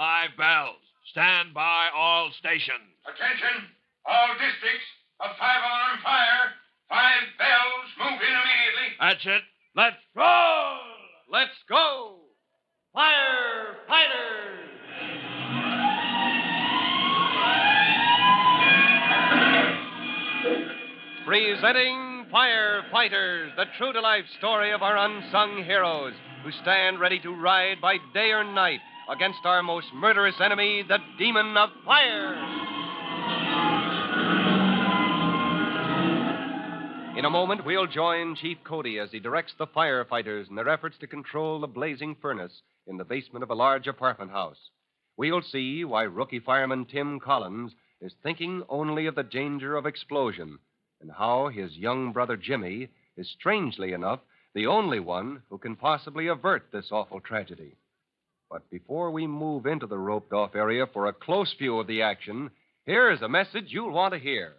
5 bells. Stand by all stations. Attention, all districts. A 5-alarm fire. 5 bells. Move in immediately. That's it. Let's roll! Let's go! Firefighters! Presenting Firefighters, the true-to-life story of our unsung heroes who stand ready to ride by day or night against our most murderous enemy, the demon of fire. In a moment, we'll join Chief Cody as he directs the firefighters in their efforts to control the blazing furnace in the basement of a large apartment house. We'll see why rookie fireman Tim Collins is thinking only of the danger of explosion, and how his young brother Jimmy is, strangely enough, the only one who can possibly avert this awful tragedy. But before we move into the roped-off area for a close view of the action, here is a message you'll want to hear.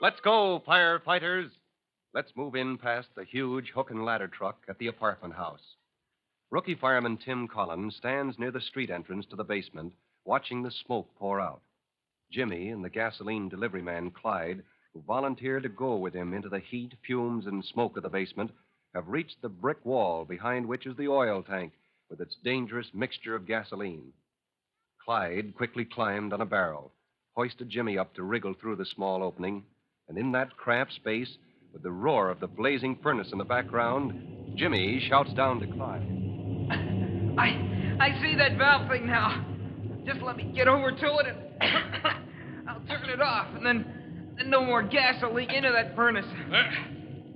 Let's go, firefighters. Let's move in past the huge hook and ladder truck at the apartment house. Rookie fireman Tim Collins stands near the street entrance to the basement, watching the smoke pour out. Jimmy and the gasoline delivery man, Clyde, who volunteered to go with him into the heat, fumes, and smoke of the basement, have reached the brick wall behind which is the oil tank with its dangerous mixture of gasoline. Clyde quickly climbed on a barrel, hoisted Jimmy up to wriggle through the small opening, and in that cramped space, with the roar of the blazing furnace in the background, Jimmy shouts down to Clyde. I see that valve thing now. Just let me get over to it and I'll turn it off, and then no more gas will leak into that furnace.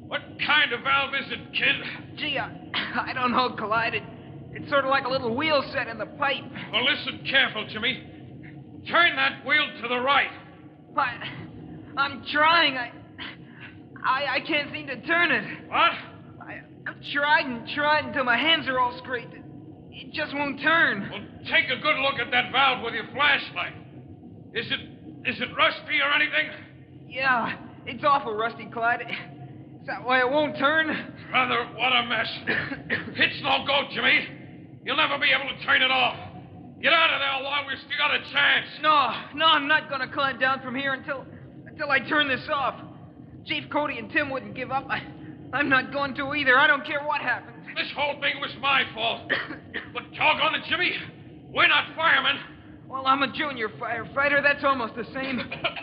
What kind of valve is it, kid? Gee, I don't know, Clyde. It's sort of like a little wheel set in the pipe. Well, listen careful, Jimmy. Turn that wheel to the right. I'm trying. I can't seem to turn it. What? I've tried and tried until my hands are all scraped. It just won't turn. Well, take a good look at that valve with your flashlight. Is it rusty or anything? Yeah, it's awful rusty, Clyde. Is that why it won't turn? Brother, what a mess. It's no go, Jimmy. You'll never be able to turn it off. Get out of there while we've still got a chance. No, I'm not going to climb down from here until I turn this off. Chief Cody and Tim wouldn't give up. I'm not going to either. I don't care what happens. This whole thing was my fault. But doggone it, Jimmy, we're not firemen. Well, I'm a junior firefighter. That's almost the same.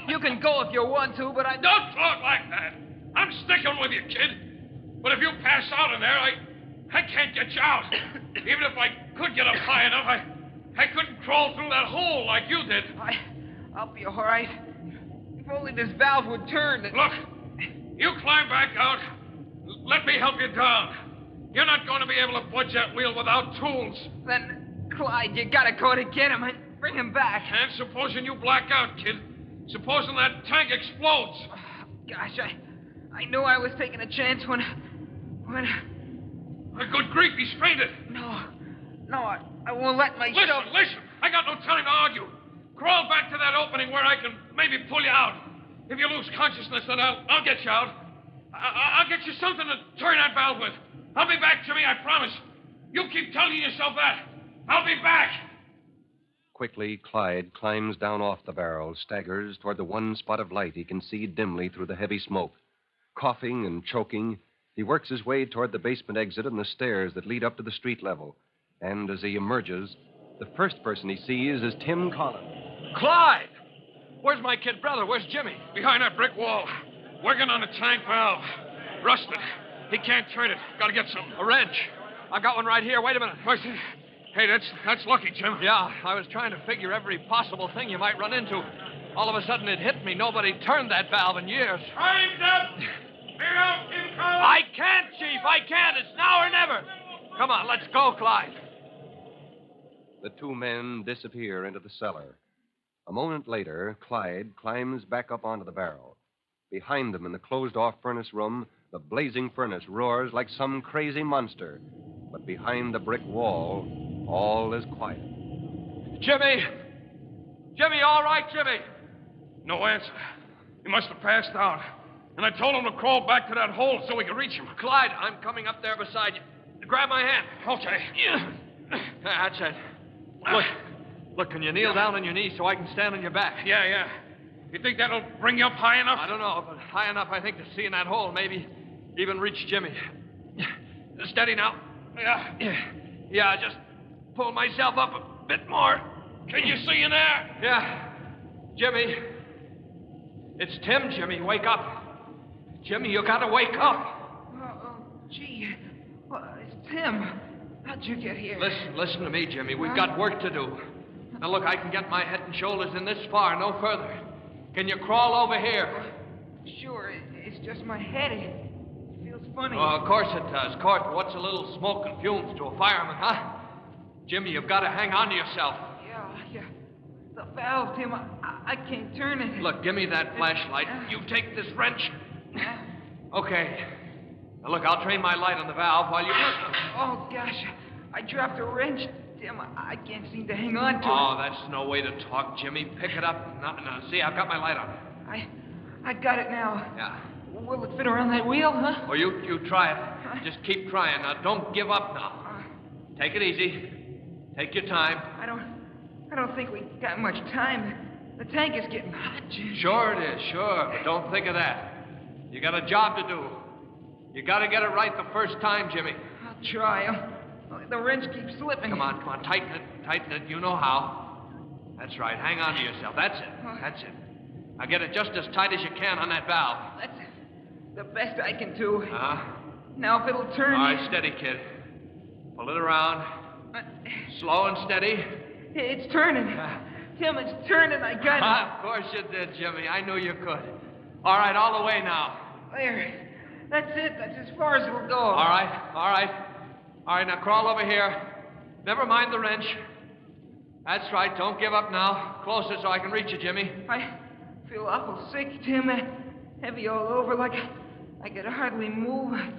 You can go if you want to, but I... Don't talk like that. I'm sticking with you, kid. But if you pass out in there, I can't get you out. Even if I could get up high enough, I couldn't crawl through that hole like you did. I'll be all right. If only this valve would turn. Look, you climb back out. Let me help you down. You're not going to be able to budge that wheel without tools. Then, Clyde, you gotta go to get him and bring him back. And supposing you black out, kid. Supposing that tank explodes. Oh, gosh, I knew I was taking a chance when... Good grief, he's fainted. No, I won't let myself... Listen. I got no time to argue. Crawl back to that opening where I can maybe pull you out. If you lose consciousness, then I'll get you out. I'll get you something to turn that valve with. I'll be back, Jimmy, I promise. You keep telling yourself that. I'll be back. Quickly, Clyde climbs down off the barrel, staggers toward the one spot of light he can see dimly through the heavy smoke. Coughing and choking, he works his way toward the basement exit and the stairs that lead up to the street level. And as he emerges, the first person he sees is Tim Collins. Clyde! Where's my kid brother? Where's Jimmy? Behind that brick wall. Working on the tank valve. Rusted. He can't turn it. Gotta get something. A wrench. I got one right here. Wait a minute. Hey, that's lucky, Jim. Yeah, I was trying to figure every possible thing you might run into. All of a sudden, it hit me. Nobody turned that valve in years. Time's up! Clear out, Tim Collins! I can't, Chief. I can't. It's now or never. Come on, let's go, Clyde. The two men disappear into the cellar. A moment later, Clyde climbs back up onto the barrel. Behind them in the closed-off furnace room, the blazing furnace roars like some crazy monster. But behind the brick wall, all is quiet. Jimmy! Jimmy, all right, Jimmy? No answer. He must have passed out. And I told him to crawl back to that hole so we could reach him. Clyde, I'm coming up there beside you. Grab my hand. Okay. That's it. Look, can you kneel down on your knees so I can stand on your back? Yeah. You think that'll bring you up high enough? I don't know, but high enough, I think, to see in that hole, maybe even reach Jimmy. Steady now. Yeah, just pull myself up a bit more. Can you see in there? Yeah. Jimmy. It's Tim, Jimmy. Wake up. Jimmy, you gotta wake up. Gee. Well, it's Tim. How'd you get here? Listen to me, Jimmy. We've got work to do. Now, look, I can get my head and shoulders in this far, no further. Can you crawl over here? Sure, it's just my head. It feels funny. Oh, of course it does. Of course, but what's a little smoke and fumes to a fireman, huh? Jimmy, you've got to hang on to yourself. Yeah. The valve, Tim, I can't turn it. Look, give me that flashlight. You take this wrench. Okay. Now, look, I'll train my light on the valve while you... Oh, gosh. I dropped a wrench. Tim, I can't seem to hang on to it. Oh, that's no way to talk, Jimmy. Pick it up. No, see, I've got my light on. I got it now. Yeah. Will it fit around that wheel, huh? Well, you try it. Just keep trying. Now, don't give up now. Take it easy. Take your time. I don't think we got much time. The tank is getting hot, Jim. Sure it is, sure. But don't think of that. You got a job to do. You got to get it right the first time, Jimmy. I'll try. The wrench keeps slipping. Come on. Tighten it. You know how. That's right. Hang on to yourself. That's it. Now get it just as tight as you can on that valve. That's the best I can do. Uh-huh. Now, if it'll turn... All right, steady, kid. Pull it around. Slow and steady. It's turning. Tim, it's turning. I got it. Of course you did, Jimmy. I knew you could. All right, all the way now. There. That's it. That's as far as it'll go. All right. All right, now crawl over here. Never mind the wrench. That's right. Don't give up now. Closer so I can reach you, Jimmy. I feel awful sick, Tim. Heavy all over, like I could hardly move. I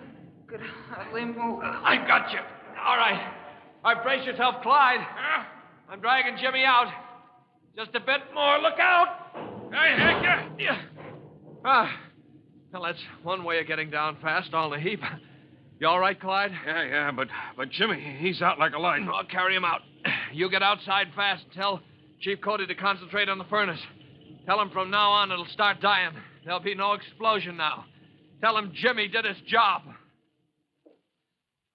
got you. All right. Brace yourself, Clyde. I'm dragging Jimmy out. Just a bit more. Look out. Hey, Hector. Yeah. Well, that's one way of getting down fast, all in a heap. You all right, Clyde? Yeah, but Jimmy, he's out like a light. I'll carry him out. You get outside fast and tell Chief Cody to concentrate on the furnace. Tell him from now on it'll start dying. There'll be no explosion now. Tell him Jimmy did his job.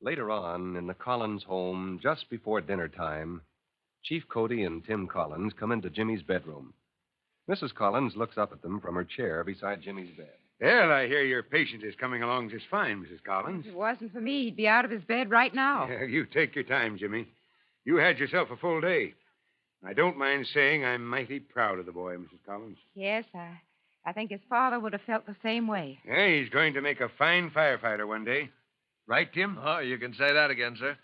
Later on, in the Collins home, just before dinner time, Chief Cody and Tim Collins come into Jimmy's bedroom. Mrs. Collins looks up at them from her chair beside Jimmy's bed. Well, I hear your patient is coming along just fine, Mrs. Collins. If it wasn't for me, he'd be out of his bed right now. Yeah, you take your time, Jimmy. You had yourself a full day. I don't mind saying I'm mighty proud of the boy, Mrs. Collins. Yes, I think his father would have felt the same way. Yeah, he's going to make a fine firefighter one day. Right, Tim? Oh, you can say that again, sir.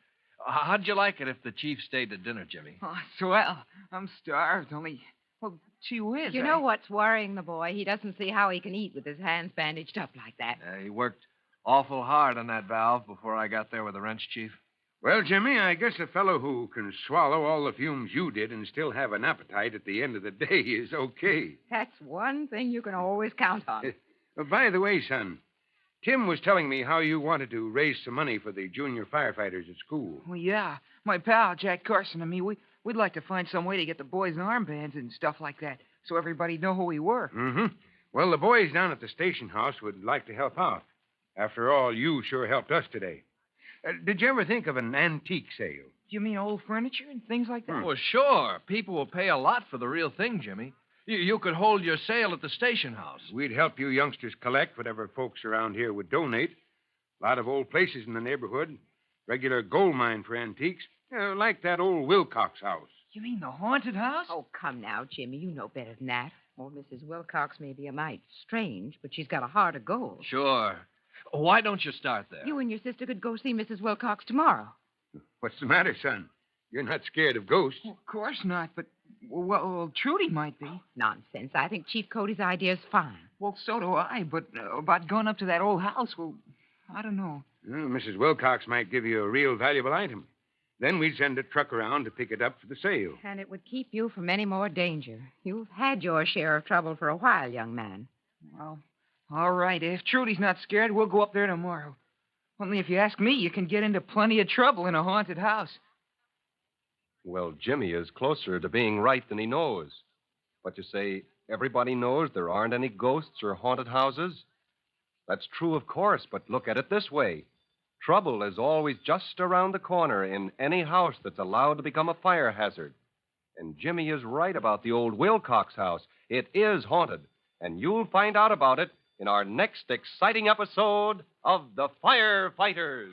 How'd you like it if the chief stayed at dinner, Jimmy? Oh, swell. I'm starved, only... Well, gee whiz. You know what's worrying the boy? He doesn't see how he can eat with his hands bandaged up like that. He worked awful hard on that valve before I got there with the wrench, Chief. Well, Jimmy, I guess a fellow who can swallow all the fumes you did and still have an appetite at the end of the day is okay. That's one thing you can always count on. By the way, son, Tim was telling me how you wanted to raise some money for the junior firefighters at school. Well, yeah. My pal, Jack Carson, and me, we'd like to find some way to get the boys' armbands and stuff like that so everybody'd know who we were. Mm-hmm. Well, the boys down at the station house would like to help out. After all, you sure helped us today. Did you ever think of an antique sale? You mean old furniture and things like that? Well, sure. People will pay a lot for the real thing, Jimmy. You could hold your sale at the station house. We'd help you youngsters collect whatever folks around here would donate. A lot of old places in the neighborhood. Regular gold mine for antiques. Like that old Wilcox house. You mean the haunted house? Oh, come now, Jimmy. You know better than that. Old Mrs. Wilcox may be a mite strange, but she's got a heart of gold. Sure. Why don't you start there? You and your sister could go see Mrs. Wilcox tomorrow. What's the matter, son? You're not scared of ghosts. Well, of course not, but, well, Trudy might be. Nonsense. I think Chief Cody's idea is fine. Well, so do I, but about going up to that old house, well, I don't know. Well, Mrs. Wilcox might give you a real valuable item. Then we'd send a truck around to pick it up for the sale. And it would keep you from any more danger. You've had your share of trouble for a while, young man. Well, all right. If Trudy's not scared, we'll go up there tomorrow. Only if you ask me, you can get into plenty of trouble in a haunted house. Well, Jimmy is closer to being right than he knows. But you say everybody knows there aren't any ghosts or haunted houses? That's true, of course, but look at it this way. Trouble is always just around the corner in any house that's allowed to become a fire hazard. And Jimmy is right about the old Wilcox house. It is haunted, and you'll find out about it in our next exciting episode of The Firefighters.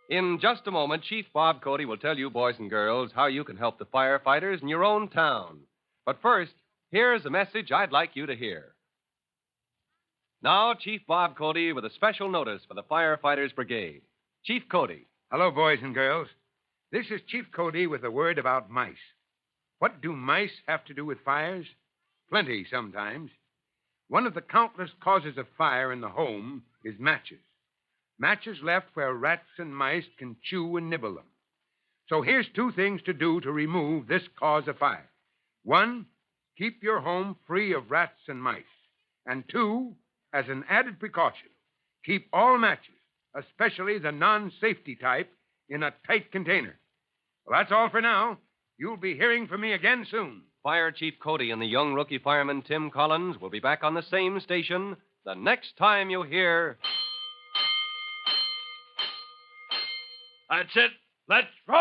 In just a moment, Chief Bob Cody will tell you, boys and girls, how you can help the firefighters in your own town. But first, here's a message I'd like you to hear. Now, Chief Bob Cody with a special notice for the Firefighters Brigade. Chief Cody. Hello, boys and girls. This is Chief Cody with a word about mice. What do mice have to do with fires? Plenty, sometimes. One of the countless causes of fire in the home is matches. Matches left where rats and mice can chew and nibble them. So here's 2 things to do to remove this cause of fire. 1, keep your home free of rats and mice. And 2, as an added precaution, keep all matches, especially the non-safety type, in a tight container. Well, that's all for now. You'll be hearing from me again soon. Fire Chief Cody and the young rookie fireman Tim Collins will be back on the same station the next time you hear... That's it. Let's roll!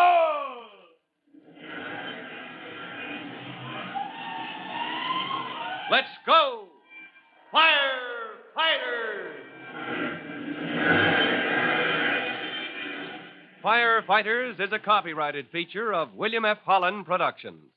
Let's go! Firefighters! Firefighters is a copyrighted feature of William F. Holland Productions.